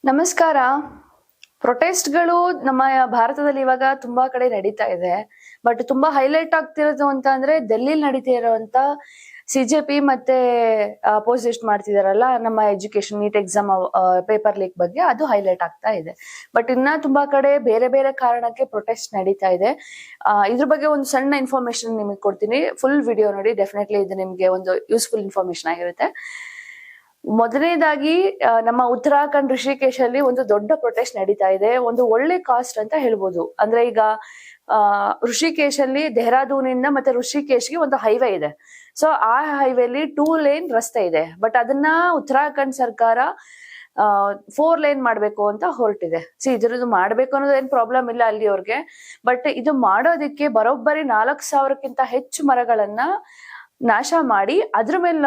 ನಮಸ್ಕಾರ. ಪ್ರೊಟೆಸ್ಟ್ಗಳು ನಮ್ಮ ಭಾರತದಲ್ಲಿ ಇವಾಗ ತುಂಬಾ ಕಡೆ ನಡೀತಾ ಇದೆ. ಬಟ್ ತುಂಬಾ ಹೈಲೈಟ್ ಆಗ್ತಿರೋದು ಅಂತ ಅಂದ್ರೆ ಡೆಲ್ಲಿಲಿ ನಡೀತಾ ಇರುವಂತ ಸಿಜೆಪಿ ಮತ್ತೆ ಅಪೋಸಿಸ್ಟ್ ಮಾಡ್ತಿದಾರಲ್ಲ ನಮ್ಮ education NEET exam paper leak ಬಗ್ಗೆ, ಅದು ಹೈಲೈಟ್ ಆಗ್ತಾ ಇದೆ. ಬಟ್ ಇನ್ನ ತುಂಬಾ ಕಡೆ ಬೇರೆ ಬೇರೆ ಕಾರಣಕ್ಕೆ ಪ್ರೊಟೆಸ್ಟ್ ನಡೀತಾ ಇದೆ. ಇದ್ರ ಬಗ್ಗೆ ಒಂದು ಸಣ್ಣ ಇನ್ಫಾರ್ಮೇಶನ್ ನಿಮಗೆ ಕೊಡ್ತೀನಿ. ಫುಲ್ ವಿಡಿಯೋ ನೋಡಿ, ಡೆಫಿನೆಟ್ಲಿ ಇದು ನಿಮ್ಗೆ ಒಂದು ಯೂಸ್ಫುಲ್ ಇನ್ಫಾರ್ಮೇಶನ್ ಆಗಿರುತ್ತೆ. ಮೊದಲನೇದಾಗಿ ನಮ್ಮ ಉತ್ತರಾಖಂಡ್ ಋಷಿಕೇಶ್ ಅಲ್ಲಿ ಒಂದು ದೊಡ್ಡ ಪ್ರೊಟೆಸ್ಟ್ ನಡೀತಾ ಇದೆ. ಒಂದು ಒಳ್ಳೆ ಕಾಸ್ಟ್ ಅಂತ ಹೇಳ್ಬೋದು. ಅಂದ್ರೆ ಈಗ ಋಷಿಕೇಶ್ ಅಲ್ಲಿ ಡೆಹ್ರಾಡೂನ್ ಮತ್ತೆ ಋಷಿಕೇಶ್ಗೆ ಒಂದು ಹೈವೇ ಇದೆ. ಸೊ ಆ ಹೈವೇಲಿ 2 ಲೇನ್ ರಸ್ತೆ ಇದೆ. ಬಟ್ ಅದನ್ನ ಉತ್ತರಾಖಂಡ್ ಸರ್ಕಾರ 4 ಲೇನ್ ಮಾಡ್ಬೇಕು ಅಂತ ಹೊರಟಿದೆ. ಇದ್ರದ್ದು ಮಾಡ್ಬೇಕು ಅನ್ನೋದು ಏನ್ ಪ್ರಾಬ್ಲಮ್ ಇಲ್ಲ ಅಲ್ಲಿ ಅವ್ರಿಗೆ. ಬಟ್ ಇದು ಮಾಡೋದಕ್ಕೆ ಬರೋಬ್ಬರಿ 4,000ಕ್ಕಿಂತ ಹೆಚ್ಚು ಮರಗಳನ್ನ ನಾಶ ಮಾಡಿ ಅದ್ರ ಮೇಲೆ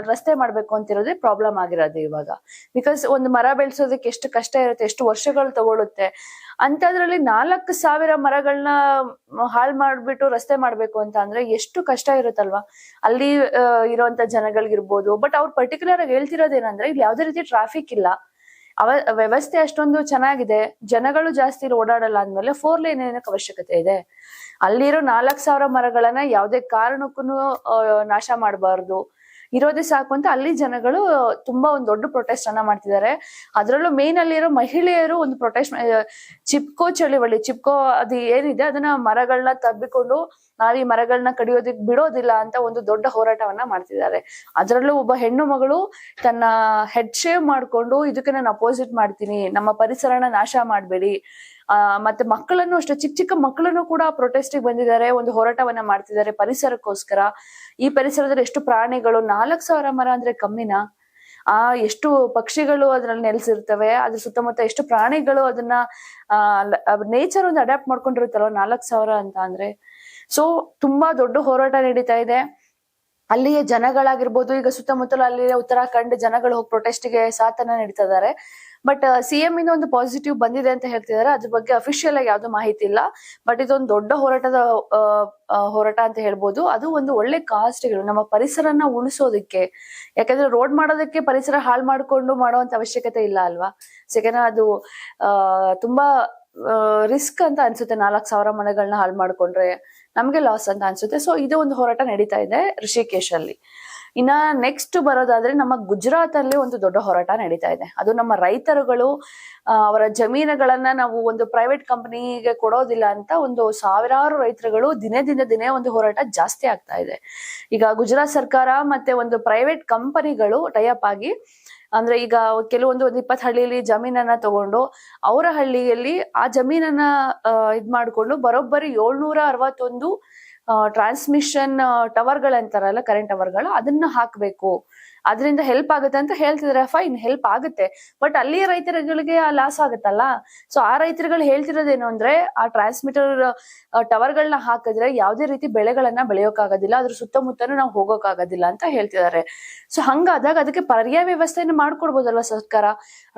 ರಸ್ತೆ ಮಾಡ್ಬೇಕು ಅಂತಿರೋದೇ ಪ್ರಾಬ್ಲಮ್ ಆಗಿರೋದು ಇವಾಗ. ಬಿಕಾಸ್ ಒಂದು ಮರ ಬೆಳೆಸೋದಕ್ಕೆ ಎಷ್ಟು ಕಷ್ಟ ಇರುತ್ತೆ, ಎಷ್ಟು ವರ್ಷಗಳು ತಗೊಳುತ್ತೆ. ಅಂತದ್ರಲ್ಲಿ 4,000 ಮರಗಳನ್ನ ಹಾಳು ಮಾಡ್ಬಿಟ್ಟು ರಸ್ತೆ ಮಾಡ್ಬೇಕು ಅಂತ ಅಂದ್ರೆ ಎಷ್ಟು ಕಷ್ಟ ಇರುತ್ತಲ್ವಾ ಅಲ್ಲಿ ಇರುವಂತ ಜನಗಳಿಗಿರ್ಬೋದು. ಬಟ್ ಅವ್ರು ಪರ್ಟಿಕ್ಯುಲರ್ ಆಗಿ ಹೇಳ್ತಿರೋದೇನಂದ್ರೆ ಇಲ್ಲಿ ಯಾವ್ದೇ ರೀತಿ ಟ್ರಾಫಿಕ್ ಇಲ್ಲ, ವ್ಯವಸ್ಥೆ ಅಷ್ಟೊಂದು ಚೆನ್ನಾಗಿದೆ, ಜನಗಳು ಜಾಸ್ತಿ ಓಡಾಡಲ್ಲ ಅಂದ್ಮೇಲೆ 4 ಲೇನ್ ಏನಕ್ಕೆ ಅವಶ್ಯಕತೆ ಇದೆ? ಅಲ್ಲಿರೋ 4,000 ಮರಗಳನ್ನ ಯಾವ್ದೇ ಕಾರಣಕ್ಕೂ ನಾಶ ಮಾಡಬಾರ್ದು, ಇರೋದೇ ಸಾಕು ಅಂತ ಅಲ್ಲಿ ಜನಗಳು ತುಂಬಾ ಒಂದು ದೊಡ್ಡ ಪ್ರೊಟೆಸ್ಟ್ ಅನ್ನ ಮಾಡ್ತಿದ್ದಾರೆ. ಅದ್ರಲ್ಲೂ ಮೇನ್ ಅಲ್ಲಿರೋ ಮಹಿಳೆಯರು ಒಂದು ಪ್ರೊಟೆಸ್ಟ್, ಚಿಪ್ಕೋ ಚಳವಳಿ, ಚಿಪ್ಕೋ ಅದು ಏನಿದೆ ಅದನ್ನ ಮರಗಳನ್ನ ತಬ್ಬಿಕೊಂಡು ನಾವ್ ಈ ಮರಗಳನ್ನ ಕಡಿಯೋದಿಕ್ ಬಿಡೋದಿಲ್ಲ ಅಂತ ಒಂದು ದೊಡ್ಡ ಹೋರಾಟವನ್ನ ಮಾಡ್ತಿದ್ದಾರೆ. ಅದ್ರಲ್ಲೂ ಒಬ್ಬ ಹೆಣ್ಣು ಮಗಳು ತನ್ನ ಹೆಡ್ ಶೇವ್ ಮಾಡ್ಕೊಂಡು ಇದಕ್ಕೆ ನಾನು ಅಪೋಸಿಟ್ ಮಾಡ್ತೀನಿ, ನಮ್ಮ ಪರಿಸರನ ನಾಶ ಮಾಡ್ಬೇಡಿ, ಮತ್ತೆ ಮಕ್ಕಳನ್ನು ಅಷ್ಟೇ, ಚಿಕ್ಕ ಚಿಕ್ಕ ಮಕ್ಕಳನ್ನು ಕೂಡ ಪ್ರೊಟೆಸ್ಟಿಗೆ ಬಂದಿದ್ದಾರೆ, ಒಂದು ಹೋರಾಟವನ್ನ ಮಾಡ್ತಿದ್ದಾರೆ ಪರಿಸರಕ್ಕೋಸ್ಕರ. ಈ ಪರಿಸರದಲ್ಲಿ ಎಷ್ಟು ಪ್ರಾಣಿಗಳು, 4,000 ಮರ ಅಂದ್ರೆ ಕಮ್ಮಿನಾ? ಎಷ್ಟು ಪಕ್ಷಿಗಳು ಅದ್ರಲ್ಲಿ ನೆಲೆಸಿರ್ತವೆ, ಅದ್ರ ಸುತ್ತಮುತ್ತ ಎಷ್ಟು ಪ್ರಾಣಿಗಳು ಅದನ್ನ ನೇಚರ್ ಒಂದು ಅಡ್ಯಾಪ್ಟ್ ಮಾಡ್ಕೊಂಡಿರುತ್ತಲ್ವ 4,000 ಅಂತ ಅಂದ್ರೆ. ಸೊ ತುಂಬಾ ದೊಡ್ಡ ಹೋರಾಟ ನಡೀತಾ ಇದೆ. ಅಲ್ಲಿಯ ಜನಗಳಾಗಿರ್ಬೋದು, ಈಗ ಸುತ್ತಮುತ್ತಲ ಅಲ್ಲಿ ಉತ್ತರಾಖಂಡ್ ಜನಗಳು ಹೋಗಿ ಪ್ರೊಟೆಸ್ಟ್ಗೆ ಸಾಥನ್ನ ನೀಡ್ತಾ ಇದ್ದಾರೆ. ಬಟ್ ಸಿಎಂ ಇಂದ ಒಂದು ಪಾಸಿಟಿವ್ ಬಂದಿದೆ ಅಂತ ಹೇಳ್ತಿದ್ದಾರೆ. ಅದ್ರ ಬಗ್ಗೆ ಅಫಿಷಿಯಲ್ ಆಗಿ ಯಾವ್ದು ಮಾಹಿತಿ ಇಲ್ಲ. ಬಟ್ ಇದೊಂದು ದೊಡ್ಡ ಹೋರಾಟ ಅಂತ ಹೇಳ್ಬೋದು. ಅದು ಒಂದು ಒಳ್ಳೆ ಕಾಸ್ಟ್ಗಳು ನಮ್ಮ ಪರಿಸರನ ಉಳಿಸೋದಕ್ಕೆ. ಯಾಕಂದ್ರೆ ರೋಡ್ ಮಾಡೋದಕ್ಕೆ ಪರಿಸರ ಹಾಳು ಮಾಡ್ಕೊಂಡು ಮಾಡುವಂತ ಅವಶ್ಯಕತೆ ಇಲ್ಲ ಅಲ್ವಾ. ಯಾಕಂದ್ರೆ ಅದು ತುಂಬಾ ರಿಸ್ಕ್ ಅಂತ ಅನ್ಸುತ್ತೆ. 4,000 ಮನೆಗಳನ್ನ ಹಾಳು ಮಾಡ್ಕೊಂಡ್ರೆ ನಮ್ಗೆ ಲಾಸ್ ಅಂತ ಅನ್ಸುತ್ತೆ. ಸೊ ಇದು ಒಂದು ಹೋರಾಟ ನಡೀತಾ ಇದೆ ಋಷಿಕೇಶ್ ಅಲ್ಲಿ. ಇನ್ನ ನೆಕ್ಸ್ಟ್ ಬರೋದಾದ್ರೆ ನಮ್ಮ ಗುಜರಾತ್ ಅಲ್ಲಿ ಒಂದು ದೊಡ್ಡ ಹೋರಾಟ ನಡೀತಾ ಇದೆ. ಅದು ನಮ್ಮ ರೈತರುಗಳು ಅವರ ಜಮೀನುಗಳನ್ನ ನಾವು ಒಂದು ಪ್ರೈವೇಟ್ ಕಂಪನಿಗೆ ಕೊಡೋದಿಲ್ಲ ಅಂತ ಒಂದು ಸಾವಿರಾರು ರೈತರುಗಳು ದಿನೇ ಒಂದು ಹೋರಾಟ ಜಾಸ್ತಿ ಆಗ್ತಾ ಇದೆ. ಈಗ ಗುಜರಾತ್ ಸರ್ಕಾರ ಮತ್ತೆ ಒಂದು ಪ್ರೈವೇಟ್ ಕಂಪನಿಗಳು ಟೈಅಪ್ ಆಗಿ, ಅಂದ್ರೆ ಈಗ ಕೆಲವೊಂದು 20 ಹಳ್ಳಿಯಲ್ಲಿ ಜಮೀನನ್ನ ತಗೊಂಡು ಅವರ ಹಳ್ಳಿಯಲ್ಲಿ ಆ ಜಮೀನನ್ನ ಇದ್ ಮಾಡ್ಕೊಂಡು ಬರೋಬ್ಬರಿ 761 ಟ್ರಾನ್ಸ್ಮಿಷನ್ ಟವರ್ಗಳಂತಾರಲ್ಲ, ಕರೆಂಟ್ ಟವರ್ಗಳು, ಅದನ್ನ ಹಾಕ್ಬೇಕು, ಅದರಿಂದ ಹೆಲ್ಪ್ ಆಗುತ್ತೆ ಅಂತ ಹೇಳ್ತಿದ್ರೆ. ಫೈನ್, ಹೆಲ್ಪ್ ಆಗುತ್ತೆ. ಬಟ್ ಅಲ್ಲಿಯ ರೈತರುಗಳಿಗೆ ಲಾಸ್ ಆಗುತ್ತಲ್ಲ. ಸೊ ಆ ರೈತರುಗಳು ಹೇಳ್ತಿರೋದೇನು ಅಂದ್ರೆ ಆ ಟ್ರಾನ್ಸ್ಮಿಟರ್ ಟವರ್ಗಳನ್ನ ಹಾಕಿದ್ರೆ ಯಾವ್ದೇ ರೀತಿ ಬೆಳೆಗಳನ್ನ ಬೆಳೆಯೋಕ್ಕಾಗೋದಿಲ್ಲ, ಅದ್ರ ಸುತ್ತಮುತ್ತನೂ ನಾವು ಹೋಗೋಕ್ಕಾಗೋದಿಲ್ಲ ಅಂತ ಹೇಳ್ತಿದ್ದಾರೆ. ಸೊ ಹಂಗಾದಾಗ ಅದಕ್ಕೆ ಪರ್ಯಾಯ ವ್ಯವಸ್ಥೆಯನ್ನು ಮಾಡ್ಕೊಡ್ಬೋದಲ್ವಾ ಸರ್ಕಾರ?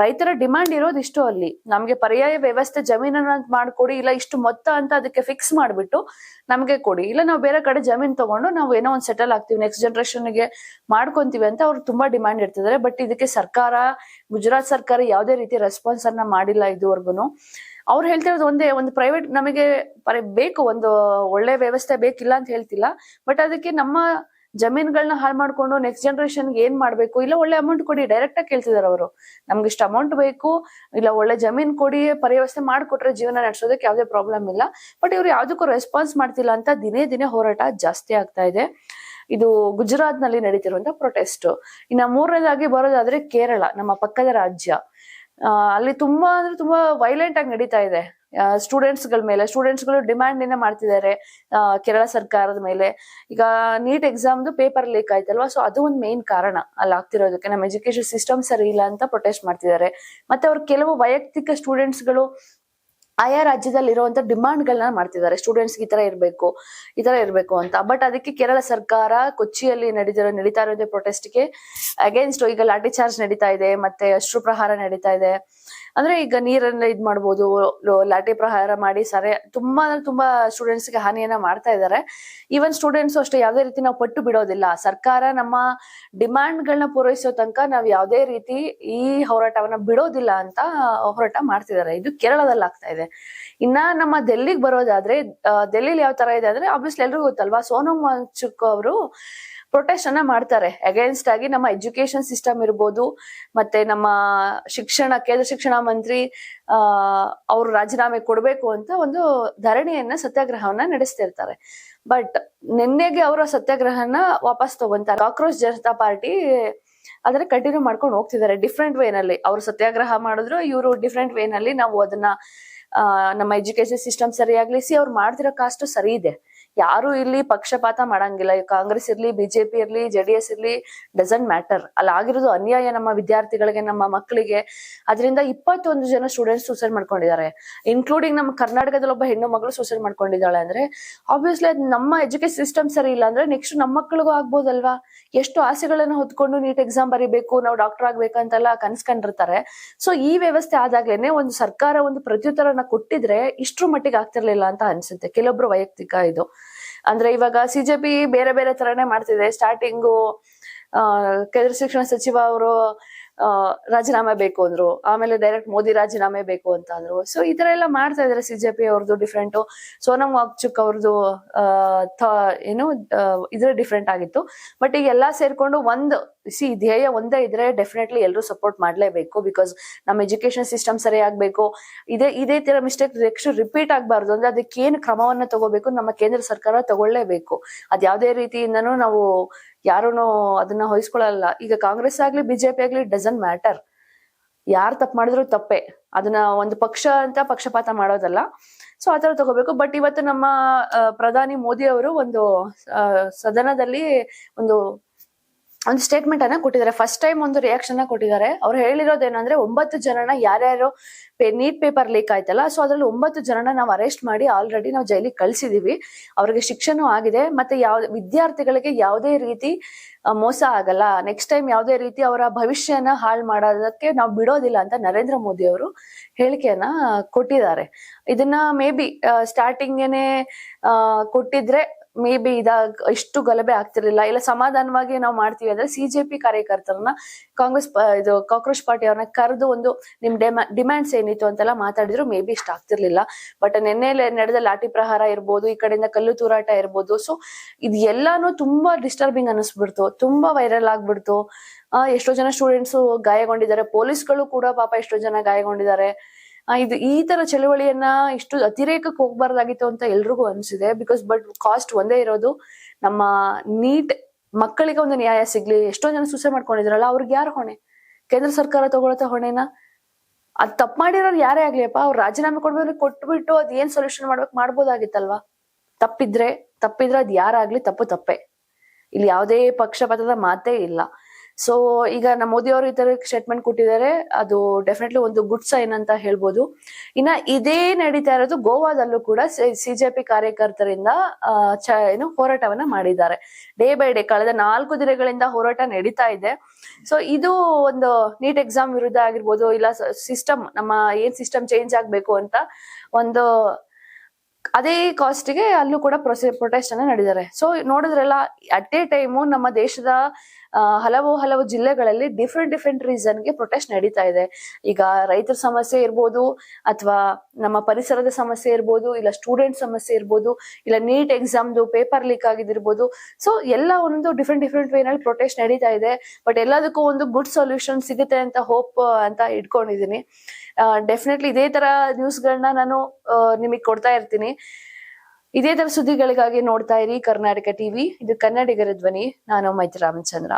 ರೈತರ ಡಿಮಾಂಡ್ ಇರೋದು ಇಷ್ಟು, ಅಲ್ಲಿ ನಮ್ಗೆ ಪರ್ಯಾಯ ವ್ಯವಸ್ಥೆ ಜಮೀನನ್ನ ಮಾಡ್ಕೊಡಿ, ಇಲ್ಲ ಇಷ್ಟು ಮೊತ್ತ ಅಂತ ಅದಕ್ಕೆ ಫಿಕ್ಸ್ ಮಾಡ್ಬಿಟ್ಟು ನಮ್ಗೆ ಕೊಡಿ, ಇಲ್ಲ ನಾವು ಬೇರೆ ಕಡೆ ಜಮೀನ್ ತಗೊಂಡು ನಾವು ಏನೋ ಒಂದು ಸೆಟಲ್ ಆಗ್ತೀವಿ, ನೆಕ್ಸ್ಟ್ ಜನರೇಷನ್ಗೆ ಮಾಡ್ಕೊಂತೀವಿ ಅಂತ ಅವ್ರು ತುಂಬಾ ಡಿಮಾಂಡ್ ಇರ್ತಿದ್ದಾರೆ. ಬಟ್ ಇದಕ್ಕೆ ಸರ್ಕಾರ, ಗುಜರಾತ್ ಸರ್ಕಾರ ಯಾವುದೇ ರೀತಿ ರೆಸ್ಪಾನ್ಸ್ ಅನ್ನ ಮಾಡಿಲ್ಲ ಇದುವರೆಗೂ. ಅವ್ರು ಹೇಳ್ತಿರೋದು ಒಂದೇ, ಒಂದು ಪ್ರೈವೇಟ್ ನಮಗೆ ಬೇಕು, ಒಂದು ಒಳ್ಳೆ ವ್ಯವಸ್ಥೆ ಬೇಕಿಲ್ಲ ಅಂತ ಹೇಳ್ತಿಲ್ಲ. ಬಟ್ ಅದಕ್ಕೆ ನಮ್ಮ ಜಮೀನ್ಗಳನ್ನ ಹಾಳು ಮಾಡ್ಕೊಂಡು ನೆಕ್ಸ್ಟ್ ಜನರೇಷನ್ಗೆ ಏನ್ ಮಾಡ್ಬೇಕು, ಇಲ್ಲ ಒಳ್ಳೆ ಅಮೌಂಟ್ ಕೊಡಿ, ಡೈರೆಕ್ಟ್ ಆಗಿ ಕೇಳ್ತಿದಾರೆ ಅವರು. ನಮ್ಗೆ ಇಷ್ಟು ಅಮೌಂಟ್ ಬೇಕು, ಇಲ್ಲ ಒಳ್ಳೆ ಜಮೀನ್ ಕೊಡಿ, ವ್ಯವಸ್ಥೆ ಮಾಡ್ಕೊಟ್ರೆ ಜೀವನ ನಡೆಸೋದಕ್ಕೆ ಯಾವ್ದೇ ಪ್ರಾಬ್ಲಮ್ ಇಲ್ಲ. ಬಟ್ ಇವ್ರು ಯಾವ್ದಕ್ಕೂ ರೆಸ್ಪಾನ್ಸ್ ಮಾಡ್ತಿಲ್ಲ ಅಂತ ದಿನೇ ಹೋರಾಟ ಜಾಸ್ತಿ ಆಗ್ತಾ ಇದೆ. ಇದು ಗುಜರಾತ್ ನಲ್ಲಿ ನಡೀತಿರುವಂತ ಪ್ರೊಟೆಸ್ಟ್. ಇನ್ನ ಮೂರನೇದಾಗಿ ಬರೋದಾದ್ರೆ ಕೇರಳ, ನಮ್ಮ ಪಕ್ಕದ ರಾಜ್ಯ. ಅಲ್ಲಿ ತುಂಬಾ ಅಂದ್ರೆ ತುಂಬಾ ವೈಲೆಂಟ್ ಆಗಿ ನಡೀತಾ ಇದೆ. ಸ್ಟೂಡೆಂಟ್ಸ್ ಗಳು ಡಿಮ್ಯಾಂಡ್ ಏನ ಮಾಡ್ತಿದ್ದಾರೆ ಕೇರಳ ಸರ್ಕಾರದ ಮೇಲೆ. ಈಗ ನೀಟ್ ಎಕ್ಸಾಮ್ದು ಪೇಪರ್ ಲೀಕ್ ಆಯ್ತಲ್ವಾ, ಸೊ ಅದು ಒಂದು ಮೇನ್ ಕಾರಣ ಅಲ್ಲಿ ಆಗ್ತಿರೋದಕ್ಕೆ. ನಮ್ಮ ಎಜುಕೇಶನ್ ಸಿಸ್ಟಮ್ ಸರಿ ಇಲ್ಲ ಅಂತ ಪ್ರೊಟೆಸ್ಟ್ ಮಾಡ್ತಿದ್ದಾರೆ. ಮತ್ತೆ ಅವ್ರ ಕೆಲವು ವೈಯಕ್ತಿಕ ಸ್ಟೂಡೆಂಟ್ಸ್ಗಳು ಆಯಾ ರಾಜ್ಯದಲ್ಲಿ ಇರುವಂತ ಡಿಮಾಂಡ್ ಗಳನ್ನ ಮಾಡ್ತಿದ್ದಾರೆ, ಸ್ಟೂಡೆಂಟ್ಸ್ ಈ ತರ ಇರ್ಬೇಕು ಅಂತ. ಬಟ್ ಅದಕ್ಕೆ ಕೇರಳ ಸರ್ಕಾರ ಕೊಚ್ಚಿಯಲ್ಲಿ ನಡೀತಾ ಇರೋದೇ ಪ್ರೊಟೆಸ್ಟ್ಗೆ ಅಗೇನ್ಸ್ಟ್ ಈಗ ಲಾಠಿ ಚಾರ್ಜ್ ನಡೀತಾ ಇದೆ, ಮತ್ತೆ ಅಶ್ರು ಪ್ರಹಾರ ನಡೀತಾ ಇದೆ. ಅಂದ್ರೆ ಈಗ ನೀರನ್ನ ಇದ್ ಮಾಡ್ಬೋದು, ಲಾಠಿ ಪ್ರಹಾರ ಮಾಡಿ ತುಂಬಾ ಸ್ಟೂಡೆಂಟ್ಸ್ ಗೆ ಹಾನಿಯನ್ನ ಮಾಡ್ತಾ ಇದ್ದಾರೆ. ಈವನ್ ಸ್ಟೂಡೆಂಟ್ಸ್ ಅಷ್ಟೇ ಯಾವುದೇ ರೀತಿ ನಾವು ಪಟ್ಟು ಬಿಡೋದಿಲ್ಲ. ಸರ್ಕಾರ ನಮ್ಮ ಡಿಮ್ಯಾಂಡ್ ಗಳನ್ನ ಪೂರೈಸೋ ತನಕ ನಾವ್ ಯಾವುದೇ ರೀತಿ ಈ ಹೋರಾಟವನ್ನ ಬಿಡೋದಿಲ್ಲ ಅಂತ ಹೋರಾಟ ಮಾಡ್ತಿದ್ದಾರೆ. ಇದು ಕೇರಳದಲ್ಲಿ ಆಗ್ತಾ ಇದೆ. ಇನ್ನ ನಮ್ಮ ಡೆಲ್ಲಿಗೆ ಬರೋದಾದ್ರೆ, ಡೆಲ್ಲಿಲಿ ಯಾವ ತರ ಇದೆ ಅಂದ್ರೆ, ಆಬ್ವಿಯಸ್ಲಿ ಎಲ್ರಿಗೂ ಗೊತ್ತಲ್ವಾ, ಸೋನಮ್ ವಾಂಗ್ಚುಕ್ ಅವರು ಪ್ರೊಟೆಸ್ಟ್ ಅನ್ನ ಮಾಡ್ತಾರೆ ಅಗೇನ್ಸ್ಟ್ ಆಗಿ ನಮ್ಮ ಎಜುಕೇಶನ್ ಸಿಸ್ಟಮ್ ಇರ್ಬೋದು, ಮತ್ತೆ ನಮ್ಮ ಕೇಂದ್ರ ಶಿಕ್ಷಣ ಮಂತ್ರಿ ಅವ್ರು ರಾಜೀನಾಮೆ ಕೊಡ್ಬೇಕು ಅಂತ ಒಂದು ಧರಣಿಯನ್ನ, ಸತ್ಯಾಗ್ರಹವನ್ನ ನಡೆಸ್ತಿರ್ತಾರೆ. ಬಟ್ ನಿನ್ನೆಗೆ ಅವರ ಸತ್ಯಾಗ್ರಹನ ವಾಪಸ್ ತಗೊಂತಾರೆ. ಕಾಕ್ರೋಚ್ ಜನತಾ ಪಾರ್ಟಿ ಅದನ್ನ ಕಂಟಿನ್ಯೂ ಮಾಡ್ಕೊಂಡು ಹೋಗ್ತಿದ್ದಾರೆ ಡಿಫ್ರೆಂಟ್ ವೇನಲ್ಲಿ. ಅವ್ರು ಸತ್ಯಾಗ್ರಹ ಮಾಡಿದ್ರು, ಇವರು ಡಿಫ್ರೆಂಟ್ ವೇನಲ್ಲಿ ನಾವು ಅದನ್ನ ನಮ್ಮ ಎಜುಕೇಶನ್ ಸಿಸ್ಟಮ್ ಸರಿಯಾಗ್ಲಿ, ಅವ್ರು ಮಾಡ್ತಿರೋ ಕಾಸ್ಟ್ ಸರಿ ಇದೆ. ಯಾರು ಇಲ್ಲಿ ಪಕ್ಷಪಾತ ಮಾಡಂಗಿಲ್ಲ. ಕಾಂಗ್ರೆಸ್ ಇರ್ಲಿ, ಬಿಜೆಪಿ ಇರ್ಲಿ, JDS ಇರ್ಲಿ, ಡಸಂಟ್ ಮ್ಯಾಟರ್. ಅಲ್ಲಿ ಆಗಿರೋದು ಅನ್ಯಾಯ ನಮ್ಮ ವಿದ್ಯಾರ್ಥಿಗಳಿಗೆ, ನಮ್ಮ ಮಕ್ಕಳಿಗೆ. ಅದರಿಂದ 21 ಜನ ಸ್ಟೂಡೆಂಟ್ಸ್ ಸೂಸೈಡ್ ಮಾಡ್ಕೊಂಡಿದ್ದಾರೆ, ಇನ್ಕ್ಲೂಡಿಂಗ್ ನಮ್ಮ ಕರ್ನಾಟಕದಲ್ಲಿ ಒಬ್ಬ ಹೆಣ್ಣು ಮಗಳು ಸೂಸೈಡ್ ಮಾಡ್ಕೊಂಡಿದ್ದಾಳೆ. ಅಂದ್ರೆ ಆಬ್ವಿಯಸ್ಲಿ ಅದು ನಮ್ಮ ಎಜುಕೇಶನ್ ಸಿಸ್ಟಮ್ ಸರಿ ಇಲ್ಲ ಅಂದ್ರೆ ನೆಕ್ಸ್ಟ್ ನಮ್ಮ ಮಕ್ಕಳಿಗೂ ಆಗ್ಬೋದಲ್ವಾ. ಎಷ್ಟು ಆಸೆಗಳನ್ನ ಹೊತ್ಕೊಂಡು ನೀಟ್ ಎಕ್ಸಾಮ್ ಬರೀಬೇಕು, ನಾವು ಡಾಕ್ಟರ್ ಆಗ್ಬೇಕಂತೆಲ್ಲ ಕನ್ಸ್ಕೊಂಡಿರ್ತಾರೆ. ಸೊ ಈ ವ್ಯವಸ್ಥೆ ಆದಾಗ್ಲೇನೆ ಒಂದು ಸರ್ಕಾರ ಒಂದು ಪ್ರತ್ಯುತ್ತರನ ಕೊಟ್ಟಿದ್ರೆ ಇಷ್ಟ್ರ ಮಟ್ಟಿಗೆ ಆಗ್ತಿರ್ಲಿಲ್ಲ ಅಂತ ಅನ್ಸುತ್ತೆ. ಕೆಲವೊಬ್ರು ವೈಯಕ್ತಿಕ ಇದು ಅಂದ್ರೆ, ಇವಾಗ CJP ಬೇರೆ ಬೇರೆ ತರನೇ ಮಾಡ್ತಿದೆ. ಸ್ಟಾರ್ಟಿಂಗು ಕೇಂದ್ರ ಶಿಕ್ಷಣ ಸಚಿವ ಅವರು ರಾಜೀನಾಮೆ ಬೇಕು ಅಂದ್ರು, ಆಮೇಲೆ ಡೈರೆಕ್ಟ್ ಮೋದಿ ರಾಜೀನಾಮೆ ಬೇಕು ಅಂತ ಅಂದ್ರು. ಸೊ ಈ ತರ ಎಲ್ಲ ಮಾಡ್ತಾ ಇದಾರೆ. CJP ಅವ್ರದ್ದು ಡಿಫ್ರೆಂಟ್, ಸೋನಮ್ ವಾಂಗ್ಚುಕ್ ಅವ್ರದ್ದು ಇದ್ರ ಡಿಫ್ರೆಂಟ್ ಆಗಿತ್ತು. ಬಟ್ ಈಗ ಎಲ್ಲಾ ಸೇರ್ಕೊಂಡು ಧ್ಯೇಯ ಒಂದೇ ಇದ್ರೆ ಡೆಫಿನೆಟ್ಲಿ ಎಲ್ಲರೂ ಸಪೋರ್ಟ್ ಮಾಡ್ಲೇಬೇಕು. ಬಿಕಾಸ್ ನಮ್ಮ ಎಜುಕೇಶನ್ ಸಿಸ್ಟಮ್ ಸರಿ ಆಗ್ಬೇಕು. ಇದೇ ತರ ಮಿಸ್ಟೇಕ್ ನೆಕ್ಸ್ಟ್ ರಿಪೀಟ್ ಆಗ್ಬಾರ್ದು ಅಂದ್ರೆ ಅದಕ್ಕೆ ಏನು ಕ್ರಮವನ್ನ ತಗೋಬೇಕು, ನಮ್ಮ ಕೇಂದ್ರ ಸರ್ಕಾರ ತಗೊಳ್ಳೇಬೇಕು. ಅದ್ ಯಾವ್ದೇ ರೀತಿಯಿಂದನೂ ನಾವು ಯಾರೂನು ಅದನ್ನ ಹೊಯ್ಸ್ಕೊಳಲ್ಲ. ಈಗ ಕಾಂಗ್ರೆಸ್ ಆಗ್ಲಿ, ಬಿಜೆಪಿ ಆಗ್ಲಿ, ಡಸಂಟ್ ಮ್ಯಾಟರ್. ಯಾರು ತಪ್ಪು ಮಾಡಿದ್ರು ತಪ್ಪೇ. ಅದನ್ನ ಒಂದು ಪಕ್ಷ ಅಂತ ಪಕ್ಷಪಾತ ಮಾಡೋದಲ್ಲ. ಸೊ ಆತರ ತಗೋಬೇಕು. ಬಟ್ ಇವತ್ತು ನಮ್ಮ ಪ್ರಧಾನಿ ಮೋದಿ ಅವರು ಒಂದು ಸದನದಲ್ಲಿ ಒಂದು ಸ್ಟೇಟ್ಮೆಂಟ್ ಅನ್ನ ಕೊಟ್ಟಿದ್ದಾರೆ. ಫಸ್ಟ್ ಟೈಮ್ ಒಂದು ರಿಯಾಕ್ಷನ್ ಕೊಟ್ಟಿದ್ದಾರೆ. ಅವ್ರು ಹೇಳಿರೋದೇನಂದ್ರೆ, 9 ಜನನ ಯಾರ್ಯಾರು ನೀಟ್ ಪೇಪರ್ ಲೀಕ್ ಆಯ್ತಲ್ಲ, ಸೊ ಅದ್ರಲ್ಲಿ 9 ಜನನ ನಾವು ಅರೆಸ್ಟ್ ಮಾಡಿ ಆಲ್ರೆಡಿ ನಾವು ಜೈಲಿಗೆ ಕಳ್ಸಿದೀವಿ. ಅವ್ರಿಗೆ ಶಿಕ್ಷೆನೂ ಆಗಿದೆ. ಮತ್ತೆ ವಿದ್ಯಾರ್ಥಿಗಳಿಗೆ ಯಾವುದೇ ರೀತಿ ಮೋಸ ಆಗಲ್ಲ. ನೆಕ್ಸ್ಟ್ ಟೈಮ್ ಯಾವುದೇ ರೀತಿ ಅವರ ಭವಿಷ್ಯನ ಹಾಳು ಮಾಡೋದಕ್ಕೆ ನಾವು ಬಿಡೋದಿಲ್ಲ ಅಂತ ನರೇಂದ್ರ ಮೋದಿ ಅವರು ಹೇಳಿಕೆಯನ್ನ ಕೊಟ್ಟಿದ್ದಾರೆ. ಇದನ್ನ ಮೇ ಬಿ ಸ್ಟಾರ್ಟಿಂಗೇನೆ ಕೊಟ್ಟಿದ್ರೆ ಮೇ ಬಿ ಇಷ್ಟು ಗಲಭೆ ಆಗ್ತಿರ್ಲಿಲ್ಲ. ಇಲ್ಲ ಸಮಾಧಾನವಾಗಿ ನಾವು ಮಾಡ್ತೀವಿ ಅಂದ್ರೆ CJP ಕಾರ್ಯಕರ್ತರನ್ನ ಕಾಕ್ರೋಚ್ ಪಾರ್ಟಿ ಅವ್ರನ್ನ ಕರೆದು ಒಂದು ನಿಮ್ ಡಿಮ್ಯಾಂಡ್ಸ್ ಏನಿತ್ತು ಅಂತೆಲ್ಲ ಮಾತಾಡಿದ್ರು ಮೇ ಬಿ ಇಷ್ಟ ಆಗ್ತಿರ್ಲಿಲ್ಲ. ಬಟ್ ನಿನ್ನೆ ನಡೆದ ಲಾಠಿ ಪ್ರಹಾರ ಇರ್ಬೋದು, ಈ ಕಡೆಯಿಂದ ಕಲ್ಲು ತೂರಾಟ ಇರ್ಬೋದು. ಸೊ ಇದು ಎಲ್ಲಾನು ತುಂಬಾ ಡಿಸ್ಟರ್ಬಿಂಗ್ ಅನಿಸ್ಬಿಡ್ತು, ತುಂಬಾ ವೈರಲ್ ಆಗ್ಬಿಡ್ತು. ಎಷ್ಟೋ ಜನ ಸ್ಟೂಡೆಂಟ್ಸ್ ಗಾಯಗೊಂಡಿದ್ದಾರೆ, ಪೊಲೀಸ್ಗಳು ಕೂಡ ಪಾಪ ಎಷ್ಟೋ ಜನ ಗಾಯಗೊಂಡಿದ್ದಾರೆ. ಈ ತರ ಚಳುವಳಿಯನ್ನ ಇಷ್ಟು ಅತಿರೇಕಕ್ಕೆ ಹೋಗ್ಬಾರ್ದಾಗಿತ್ತು ಅಂತ ಎಲ್ರಿಗೂ ಅನ್ಸಿದೆ. ಬಟ್ ಕಾಸ್ಟ್ ಒಂದೇ ಇರೋದು, ನಮ್ಮ ನೀಟ್ ಮಕ್ಕಳಿಗೆ ಒಂದು ನ್ಯಾಯ ಸಿಗ್ಲಿ. ಎಷ್ಟೋ ಜನ ಸೂಸೈಡ್ ಮಾಡ್ಕೊಂಡಿದ್ರಲ್ಲ, ಅವ್ರಿಗೆ ಯಾರು ಹೊಣೆ? ಕೇಂದ್ರ ಸರ್ಕಾರ ತಗೊಳತ್ತ ಹೊಣೆನ? ಅದ್ ತಪ್ಪು ಮಾಡಿರೋರು ಯಾರೇ ಆಗ್ಲಿಯಪ್ಪ, ಅವ್ರು ರಾಜೀನಾಮೆ ಕೊಟ್ಬಿಟ್ಟು ಅದ್ ಏನ್ ಸೊಲ್ಯೂಷನ್ ಮಾಡ್ಬೋದಾಗಿತ್ತಲ್ವಾ? ತಪ್ಪಿದ್ರೆ ಅದ್ ಯಾರಾಗ್ಲಿ ತಪ್ಪೇ. ಇಲ್ಲಿ ಯಾವುದೇ ಪಕ್ಷಪಾತದ ಮಾತೇ ಇಲ್ಲ. ಸೊ ಈಗ ನಮ್ಮ ಮೋದಿ ಅವರು ಈ ತರ ಸ್ಟೇಟ್ಮೆಂಟ್ ಕೊಟ್ಟಿದ್ದಾರೆ. ಅದು ಡೆಫಿನೆಟ್ಲಿ ಒಂದು ಗುಡ್ ಸೈನ್ ಅಂತ ಹೇಳ್ಬೋದು. ಇನ್ನ ಇದೇ ನಡೀತಾ ಇರೋದು ಗೋವಾದಲ್ಲೂ ಕೂಡ CJP ಕಾರ್ಯಕರ್ತರಿಂದ ಹೋರಾಟವನ್ನ ಮಾಡಿದ್ದಾರೆ. ಡೇ ಬೈ ಡೇ ಕಳೆದ 4 ದಿನಗಳಿಂದ ಹೋರಾಟ ನಡೀತಾ ಇದೆ. ಸೊ ಇದು ಒಂದು ನೀಟ್ ಎಕ್ಸಾಮ್ ವಿರುದ್ಧ ಆಗಿರ್ಬೋದು, ಇಲ್ಲ ಸಿಸ್ಟಮ್, ನಮ್ಮ ಏನ್ ಸಿಸ್ಟಮ್ ಚೇಂಜ್ ಆಗ್ಬೇಕು ಅಂತ ಒಂದು ಅದೇ ಕಾಸ್ಟ್ಗೆ ಅಲ್ಲೂ ಕೂಡ ಪ್ರೊಟೆಸ್ಟ್ ಅನ್ನ ನಡೆದಿದ್ದಾರೆ. ಸೊ ನೋಡಿದ್ರಲ್ಲ, ಅಟ್ ಎ ಟೈಮು ನಮ್ಮ ದೇಶದ ಹಲವು ಜಿಲ್ಲೆಗಳಲ್ಲಿ ಡಿಫ್ರೆಂಟ್ ರೀಸನ್ಗೆ ಪ್ರೊಟೆಸ್ಟ್ ನಡೀತಾ ಇದೆ. ಈಗ ರೈತರ ಸಮಸ್ಯೆ ಇರ್ಬೋದು, ಅಥವಾ ನಮ್ಮ ಪರಿಸರದ ಸಮಸ್ಯೆ ಇರ್ಬೋದು, ಇಲ್ಲ ಸ್ಟೂಡೆಂಟ್ ಸಮಸ್ಯೆ ಇರ್ಬೋದು, ಇಲ್ಲ ನೀಟ್ ಎಕ್ಸಾಮ್ದು ಪೇಪರ್ ಲೀಕ್ ಆಗಿದಿರ್ಬೋದು. ಸೊ ಎಲ್ಲ ಒಂದು ಡಿಫ್ರೆಂಟ್ ವೇನಲ್ಲಿ ಪ್ರೊಟೆಸ್ಟ್ ನಡೀತಾ ಇದೆ. ಬಟ್ ಎಲ್ಲದಕ್ಕೂ ಒಂದು ಗುಡ್ ಸೊಲ್ಯೂಷನ್ ಸಿಗುತ್ತೆ ಅಂತ ಹೋಪ್ ಅಂತ ಇಟ್ಕೊಂಡಿದೀನಿ. ಡೆಫಿನೆಟ್ಲಿ ಇದೇ ತರ ನ್ಯೂಸ್ಗಳನ್ನ ನಾನು ನಿಮಗೆ ಕೊಡ್ತಾ ಇರ್ತೀನಿ. ಇದೇ ತರ ಸುದ್ದಿಗಳಿಗಾಗಿ ನೋಡ್ತಾ ಇರಿ ಕರ್ನಾಟಕ ಟಿವಿ. ಇದು ಕನ್ನಡಿಗರ ಧ್ವನಿ. ನಾನು ಮೈತ್ರಿ ರಾಮಚಂದ್ರ.